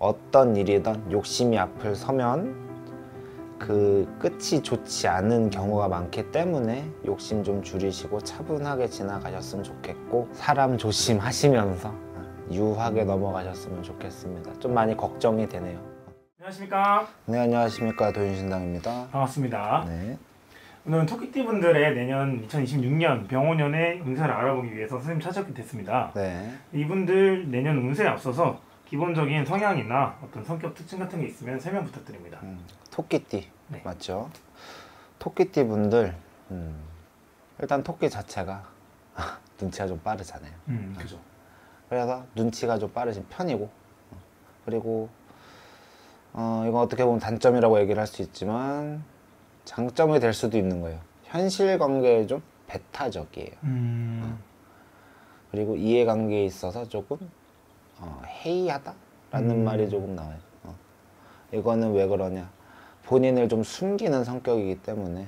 어떤 일이든 욕심이 앞을 서면 그 끝이 좋지 않은 경우가 많기 때문에 욕심 좀 줄이시고 차분하게 지나가셨으면 좋겠고, 사람 조심하시면서 유하게 넘어가셨으면 좋겠습니다. 좀 많이 걱정이 되네요. 안녕하십니까? 네, 안녕하십니까. 도윤신당입니다. 반갑습니다. 네. 오늘은 토끼띠 분들의 내년 2026년 병원년의 운세를 알아보기 위해서 선생님 찾아뵙게 됐습니다. 네. 이분들 내년 운세에 앞서서 기본적인 성향이나 어떤 성격 특징 같은 게 있으면 설명 부탁드립니다. 토끼띠 네. 맞죠? 토끼띠 분들 일단 토끼 자체가 눈치가 좀 빠르잖아요. 그죠. 그래서 눈치가 좀 빠르신 편이고, 그리고 이건 어떻게 보면 단점이라고 얘기를 할 수 있지만 장점이 될 수도 있는 거예요. 현실 관계에 좀 배타적이에요. 그리고 이해관계에 있어서 조금 해이하다라는 말이 조금 나와요. 이거는 왜 그러냐, 본인을 좀 숨기는 성격이기 때문에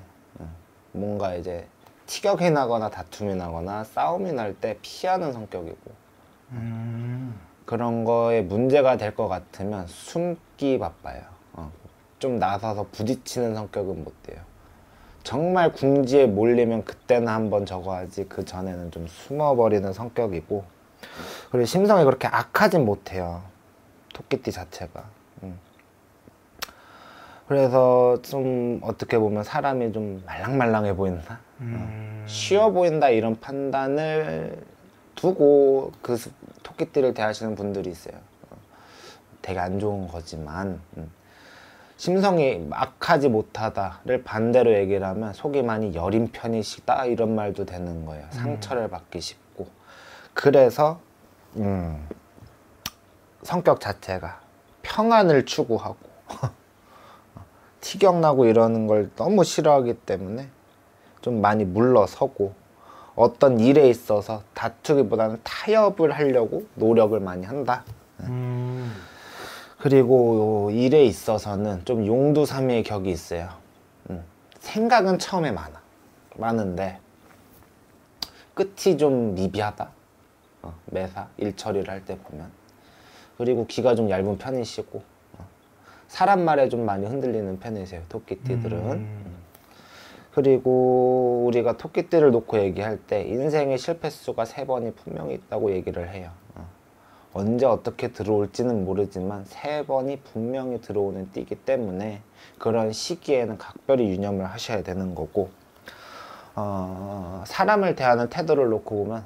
뭔가 이제 티격이 나거나 다툼이 나거나 싸움이 날 때 피하는 성격이고, 그런 거에 문제가 될 것 같으면 숨기 바빠요. 좀 나서서 부딪히는 성격은 못 돼요. 정말 궁지에 몰리면 그때는 한번 저거 하지, 그 전에는 좀 숨어버리는 성격이고, 그리고 심성이 그렇게 악하진 못해요, 토끼띠 자체가. 그래서 좀 어떻게 보면 사람이 좀 말랑말랑해 보인다, 쉬워 보인다, 이런 판단을 두고 그 토끼띠를 대하시는 분들이 있어요. 되게 안 좋은 거지만, 심성이 악하지 못하다를 반대로 얘기를 하면 속이 많이 여린 편이시다, 이런 말도 되는 거예요. 상처를 받기 쉽고. 그래서 성격 자체가 평안을 추구하고 티격나고 이러는 걸 너무 싫어하기 때문에 좀 많이 물러서고, 어떤 일에 있어서 다투기보다는 타협을 하려고 노력을 많이 한다. 그리고 일에 있어서는 좀 용두사미의 격이 있어요. 생각은 처음에 많은데 끝이 좀 미비하다. 매사 일 처리를 할 때 보면. 그리고 귀가 좀 얇은 편이시고, 사람 말에 좀 많이 흔들리는 편이세요, 토끼띠들은. 그리고 우리가 토끼띠를 놓고 얘기할 때 인생의 실패 수가 3번이 분명히 있다고 얘기를 해요. 언제 어떻게 들어올지는 모르지만 3번이 분명히 들어오는 띠이기 때문에 그런 시기에는 각별히 유념을 하셔야 되는 거고, 사람을 대하는 태도를 놓고 보면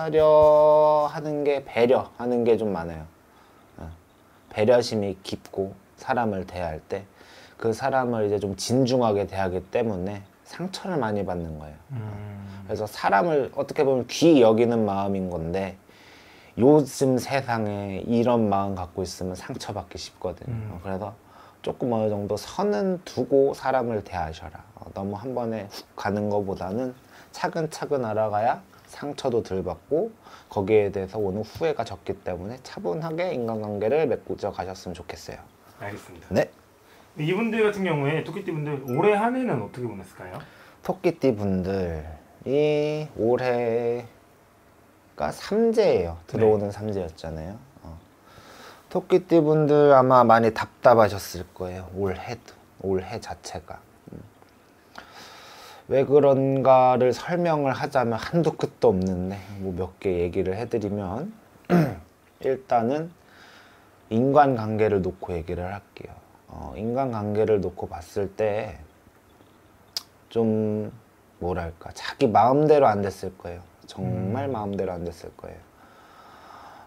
사려하는 게, 배려하는 게 좀 많아요. 배려심이 깊고, 사람을 대할 때 그 사람을 이제 좀 진중하게 대하기 때문에 상처를 많이 받는 거예요. 그래서 사람을 어떻게 보면 귀히 여기는 마음인 건데, 요즘 세상에 이런 마음 갖고 있으면 상처받기 쉽거든요. 그래서 조금 어느 정도 선은 두고 사람을 대하셔라. 너무 한 번에 훅 가는 것보다는 차근차근 알아가야 상처도 덜 받고 거기에 대해서 오는 후회가 적기 때문에 차분하게 인간관계를 맺고자 가셨으면 좋겠어요. 알겠습니다. 네. 이분들 같은 경우에 토끼띠 분들 올해 한 해는 어떻게 보냈을까요? 토끼띠 분들이 올해가 삼재예요. 들어오는 삼재였잖아요. 토끼띠 분들 아마 많이 답답하셨을 거예요. 올해 자체가. 왜 그런가를 설명을 하자면 한도 끝도 없는데, 뭐 몇 개 얘기를 해드리면 일단은 인간관계를 놓고 얘기를 할게요. 인간관계를 놓고 봤을 때 좀 뭐랄까, 자기 마음대로 안 됐을 거예요. 정말 마음대로 안 됐을 거예요.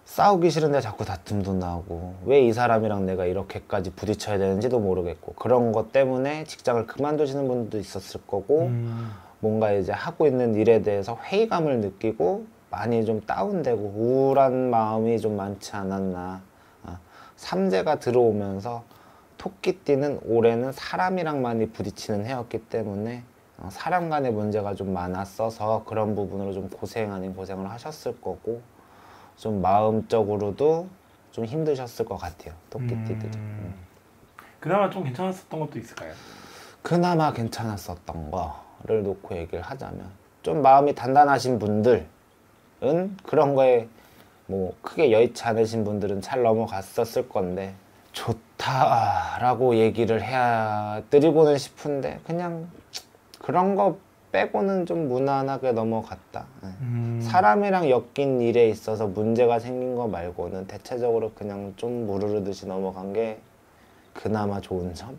싸우기 싫은데 자꾸 다툼도 나고, 왜 이 사람이랑 내가 이렇게까지 부딪혀야 되는지도 모르겠고, 그런 것 때문에 직장을 그만두시는 분도 있었을 거고, 뭔가 이제 하고 있는 일에 대해서 회의감을 느끼고 많이 좀 다운되고 우울한 마음이 좀 많지 않았나. 삼재가 들어오면서 토끼띠는 올해는 사람이랑 많이 부딪히는 해였기 때문에 사람 간의 문제가 좀 많았어서 그런 부분으로 좀 고생 아닌 고생을 하셨을 거고, 좀 마음적으로도 좀 힘드셨을 것 같아요, 토끼띠들이. 그나마 좀 괜찮았었던 것도 있을까요? 그나마 괜찮았었던 거를 놓고 얘기를 하자면, 좀 마음이 단단하신 분들은 그런 거에 뭐 크게 여의치 않으신 분들은 잘 넘어갔었을 건데 좋다라고 얘기를 해야 드리고는 싶은데 그냥 그런 거 빼고는 좀 무난하게 넘어갔다. 사람이랑 엮인 일에 있어서 문제가 생긴 거 말고는 대체적으로 그냥 좀 무르르듯이 넘어간 게 그나마 좋은 점?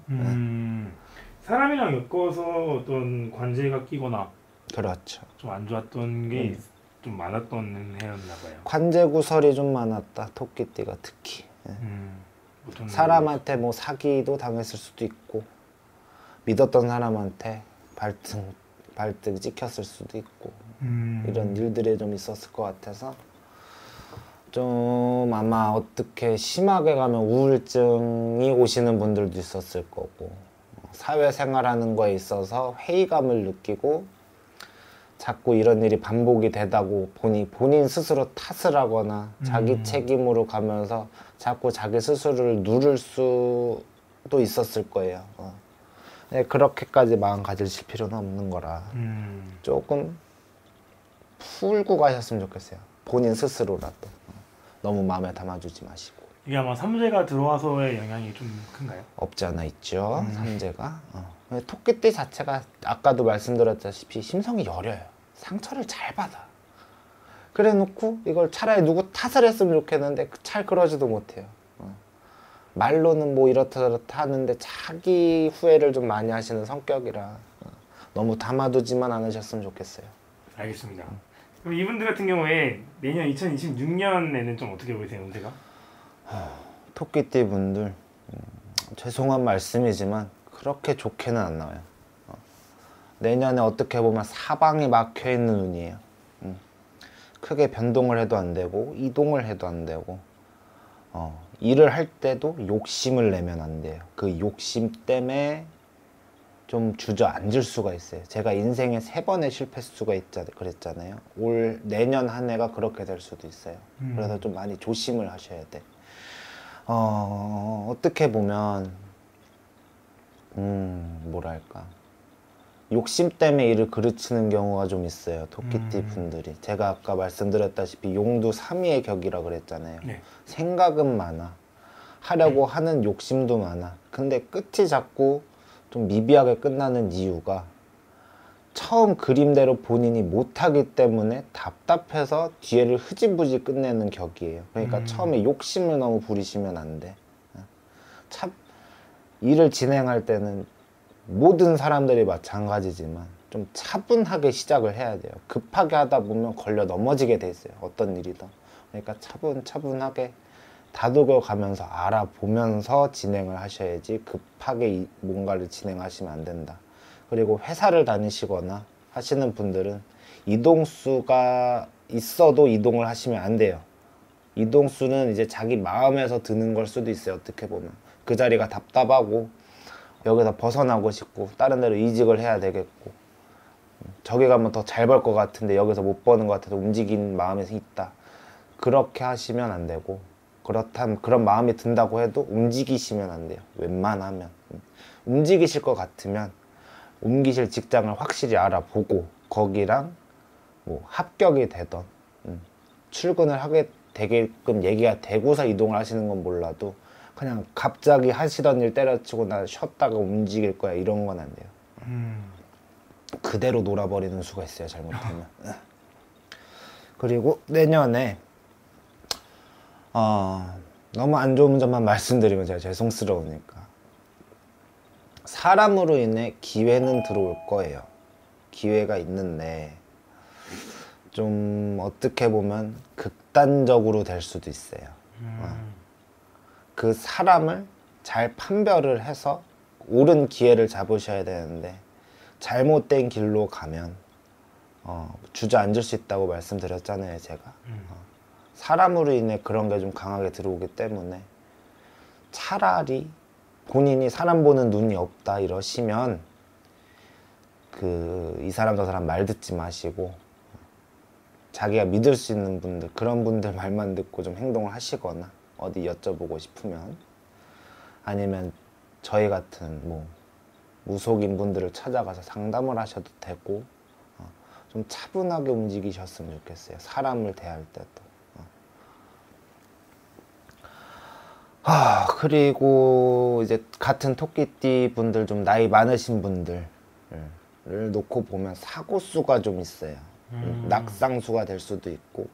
사람이랑 엮어서 어떤 관제가 끼거나 그렇죠. 좀 안 좋았던 게 좀 많았던 해였나 봐요. 관제 구설이 좀 많았다. 토끼띠가 특히. 보통 사람한테 뭐 사기도 당했을 수도 있고 믿었던 사람한테 발등 찍혔을 수도 있고 이런 일들이 좀 있었을 것 같아서 좀 아마 어떻게 심하게 가면 우울증이 오시는 분들도 있었을 거고 사회생활하는 거에 있어서 회의감을 느끼고 자꾸 이런 일이 반복이 되다고 보니 본인 스스로 탓을 하거나 자기 책임으로 가면서 자꾸 자기 스스로를 누를 수도 있었을 거예요. 네, 그렇게까지 마음 가지실 필요는 없는 거라 조금 풀고 가셨으면 좋겠어요. 본인 스스로라도 너무 마음에 담아주지 마시고. 이게 아마 삼재가 들어와서의 영향이 좀 큰가요? 없지 않아 있죠. 삼재가. 토끼띠 자체가 아까도 말씀드렸다시피 심성이 여려요. 상처를 잘 받아. 그래 놓고 이걸 차라리 누구 탓을 했으면 좋겠는데 잘 그러지도 못해요. 말로는 뭐 이렇다 저렇다 하는데 자기 후회를 좀 많이 하시는 성격이라 너무 담아두지만 않으셨으면 좋겠어요. 알겠습니다. 그럼 이분들 같은 경우에 내년 2026년에는 좀 어떻게 보이세요, 운세가? 토끼띠 분들 죄송한 말씀이지만 그렇게 좋게는 안 나와요. 내년에 어떻게 보면 사방이 막혀있는 운이에요. 크게 변동을 해도 안 되고 이동을 해도 안 되고 일을 할 때도 욕심을 내면 안 돼요. 그 욕심 때문에 좀 주저앉을 수가 있어요. 제가 인생에 3번의 실패수가 그랬잖아요. 내년 한 해가 그렇게 될 수도 있어요. 그래서 좀 많이 조심을 하셔야 돼. 어떻게 보면 뭐랄까 욕심 때문에 일을 그르치는 경우가 좀 있어요. 토끼띠 분들이. 제가 아까 말씀드렸다시피 용두 3위의 격이라 그랬잖아요. 네. 생각은 많아. 하려고 하는 욕심도 많아. 근데 끝이 자꾸 좀 미비하게 끝나는 이유가 처음 그림대로 본인이 못하기 때문에 답답해서 뒤에를 흐지부지 끝내는 격이에요. 그러니까 처음에 욕심을 너무 부리시면 안 돼. 참 일을 진행할 때는 모든 사람들이 마찬가지지만 좀 차분하게 시작을 해야 돼요. 급하게 하다 보면 걸려 넘어지게 돼 있어요. 어떤 일이든. 그러니까 차분하게 다독여 가면서 알아보면서 진행을 하셔야지 급하게 뭔가를 진행하시면 안 된다. 그리고 회사를 다니시거나 하시는 분들은 이동수가 있어도 이동을 하시면 안 돼요. 이동수는 이제 자기 마음에서 드는 걸 수도 있어요. 어떻게 보면 그 자리가 답답하고 여기서 벗어나고 싶고 다른 데로 이직을 해야 되겠고 저기 가면 더 잘 벌 것 같은데 여기서 못 버는 것 같아서 움직인 마음이 있다. 그렇게 하시면 안 되고 그렇다면 그런 마음이 든다고 해도 움직이시면 안 돼요. 웬만하면 움직이실 것 같으면 옮기실 직장을 확실히 알아보고 거기랑 뭐 합격이 되던 출근을 하게 되게끔 얘기가 되고서 이동을 하시는 건 몰라도 그냥 갑자기 하시던 일 때려치고 나 쉬었다가 움직일 거야 이런 건 안 돼요. 그대로 놀아버리는 수가 있어요. 잘못하면. 그리고 내년에 너무 안 좋은 점만 말씀드리면 제가 죄송스러우니까 사람으로 인해 기회는 들어올 거예요. 기회가 있는데 좀 어떻게 보면 극단적으로 될 수도 있어요. 그 사람을 잘 판별을 해서 옳은 기회를 잡으셔야 되는데 잘못된 길로 가면 주저앉을 수 있다고 말씀드렸잖아요. 제가 사람으로 인해 그런 게 좀 강하게 들어오기 때문에 차라리 본인이 사람 보는 눈이 없다 이러시면 이 사람 저 사람 말 듣지 마시고 자기가 믿을 수 있는 분들 그런 분들 말만 듣고 좀 행동을 하시거나 어디 여쭤보고 싶으면 아니면 저희 같은 뭐 무속인 분들을 찾아가서 상담을 하셔도 되고 좀 차분하게 움직이셨으면 좋겠어요. 사람을 대할 때도 그리고 이제 같은 토끼띠 분들, 좀 나이 많으신 분들을 놓고 보면 사고 수가 좀 있어요. 낙상수가 될 수도 있고,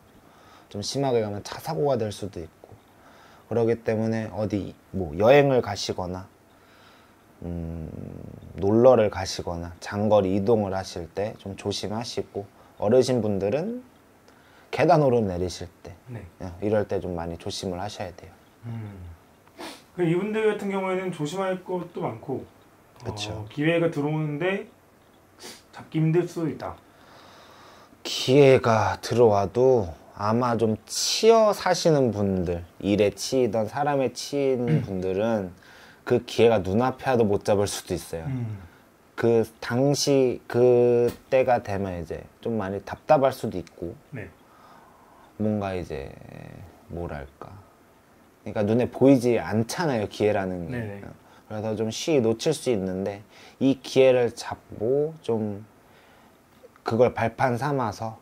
좀 심하게 가면 차 사고가 될 수도 있고, 그렇기 때문에 어디 뭐 여행을 가시거나 놀러를 가시거나 장거리 이동을 하실 때 좀 조심하시고, 어르신 분들은 계단 오르내리실 때 네. 이럴 때 좀 많이 조심을 하셔야 돼요. 그 이분들 같은 경우에는 조심할 것도 많고, 그쵸. 기회가 들어오는데 잡기 힘들 수도 있다. 기회가 들어와도 아마 좀 치여 사시는 분들, 일에 치이던 사람에 치이는 분들은 그 기회가 눈앞에 와도 못 잡을 수도 있어요. 그 당시 그 때가 되면 이제 좀 많이 답답할 수도 있고, 네. 뭔가 이제 뭐랄까, 그러니까 눈에 보이지 않잖아요, 기회라는 게. 네네. 그래서 좀 쉬이 놓칠 수 있는데, 이 기회를 잡고 좀 그걸 발판 삼아서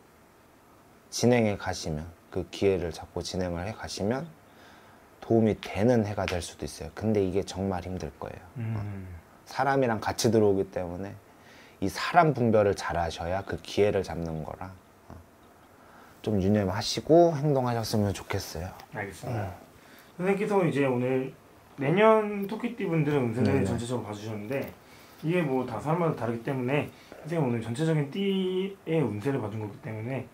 진행해 가시면, 그 기회를 잡고 진행을 해 가시면 도움이 되는 해가 될 수도 있어요. 근데 이게 정말 힘들 거예요. 사람이랑 같이 들어오기 때문에 이 사람 분별을 잘 하셔야 그 기회를 잡는 거라 좀 유념하시고 행동하셨으면 좋겠어요. 알겠습니다. 선생님께서 이제 오늘 내년 토끼띠 분들의 운세를 네네. 전체적으로 봐주셨는데, 이게 뭐 다 사람마다 다르기 때문에 선생님 오늘 전체적인 띠의 운세를 봐준 거기 때문에,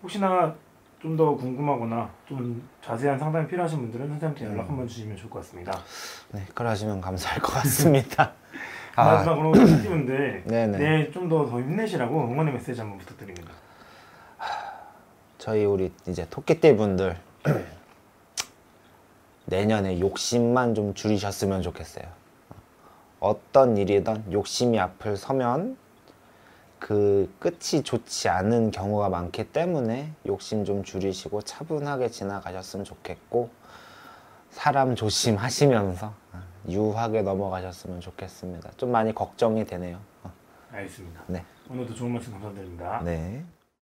혹시나 좀 더 궁금하거나 좀 자세한 상담이 필요하신 분들은 선생님한테 연락 한번 주시면 좋을 것 같습니다. 네, 그러시면 감사할 것 같습니다. 마지막으로 토끼띠 분들 네네. 내일 좀 더 힘내시라고 응원의 메시지 한번 부탁드립니다. 저희 우리 이제 토끼띠 분들 내년에 욕심만 좀 줄이셨으면 좋겠어요. 어떤 일이든 욕심이 앞을 서면 그 끝이 좋지 않은 경우가 많기 때문에 욕심 좀 줄이시고 차분하게 지나가셨으면 좋겠고, 사람 조심하시면서 유하게 넘어가셨으면 좋겠습니다. 좀 많이 걱정이 되네요. 알겠습니다. 네. 오늘도 좋은 말씀 감사드립니다. 네.